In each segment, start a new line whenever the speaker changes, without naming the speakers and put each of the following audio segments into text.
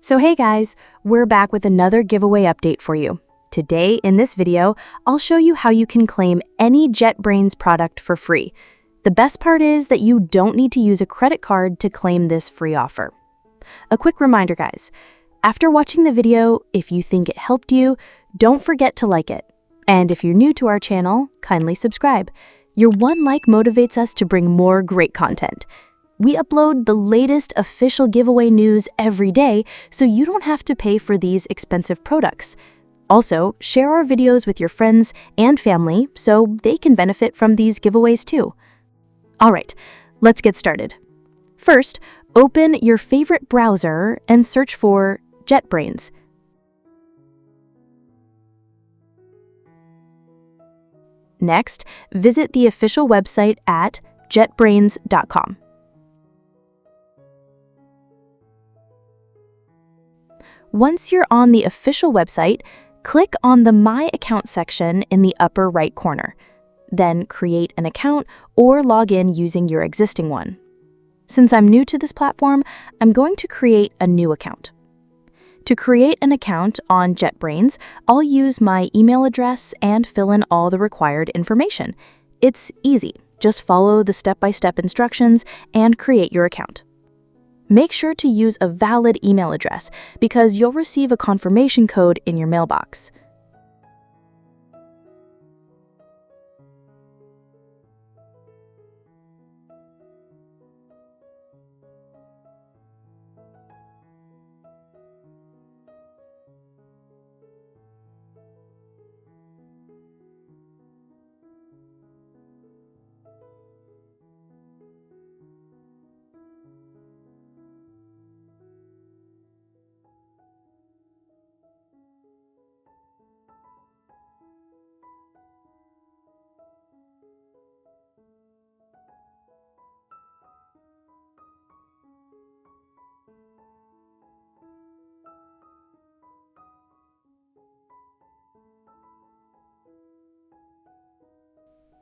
So hey guys, we're back with another giveaway update for you. Today, in this video, I'll show you how you can claim any JetBrains product for free. The best part is that you don't need to use a credit card to claim this free offer. A quick reminder guys, after watching the video, if you think it helped you, don't forget to like it. And if you're new to our channel, kindly subscribe. Your one like motivates us to bring more great content. We upload the latest official giveaway news every day, so you don't have to pay for these expensive products. Also, share our videos with your friends and family so they can benefit from these giveaways too. All right, let's get started. First, open your favorite browser and search for JetBrains. Next, visit the official website at jetbrains.com. Once you're on the official website, click on the My Account section in the upper right corner. Then create an account or log in using your existing one. Since I'm new to this platform, I'm going to create a new account. To create an account on JetBrains, I'll use my email address and fill in all the required information. It's easy. Just follow the step-by-step instructions and create your account. Make sure to use a valid email address because you'll receive a confirmation code in your mailbox.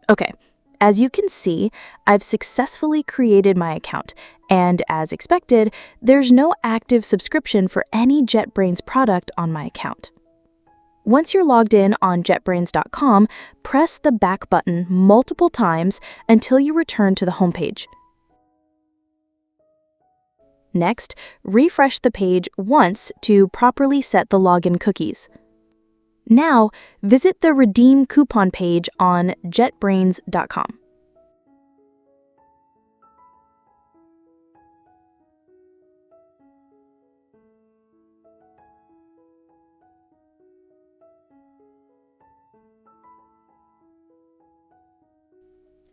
Okay, as you can see, I've successfully created my account, and as expected, there's no active subscription for any JetBrains product on my account. Once you're logged in on jetbrains.com, press the back button multiple times until you return to the homepage. Next, refresh the page once to properly set the login cookies. Now, visit the Redeem Coupon page on jetbrains.com.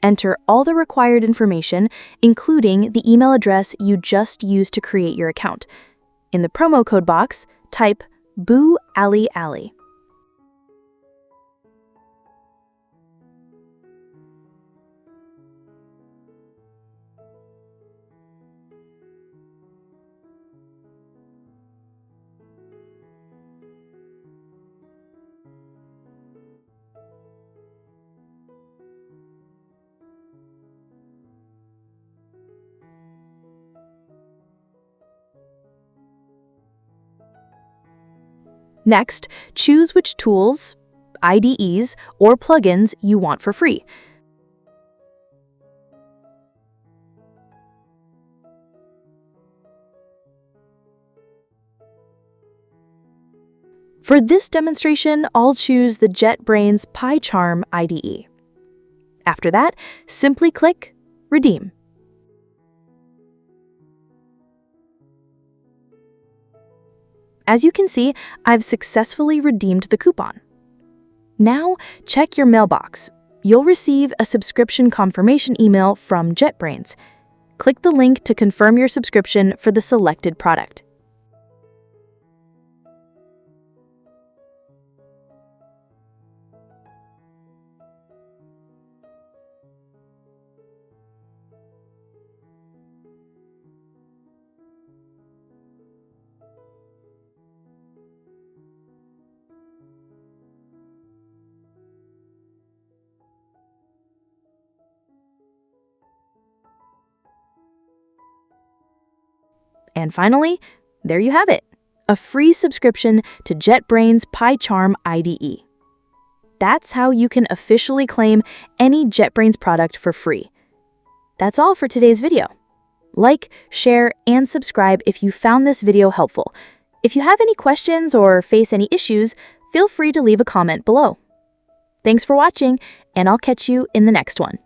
Enter all the required information, including the email address you just used to create your account. In the promo code box, type BooAliAli. Next, choose which tools, IDEs, or plugins you want for free. For this demonstration, I'll choose the JetBrains PyCharm IDE. After that, simply click Redeem. As you can see, I've successfully redeemed the coupon. Now, check your mailbox. You'll receive a subscription confirmation email from JetBrains. Click the link to confirm your subscription for the selected product. And finally, there you have it, a free subscription to JetBrains PyCharm IDE. That's how you can officially claim any JetBrains product for free. That's all for today's video. Like, share, and subscribe if you found this video helpful. If you have any questions or face any issues, feel free to leave a comment below. Thanks for watching, and I'll catch you in the next one.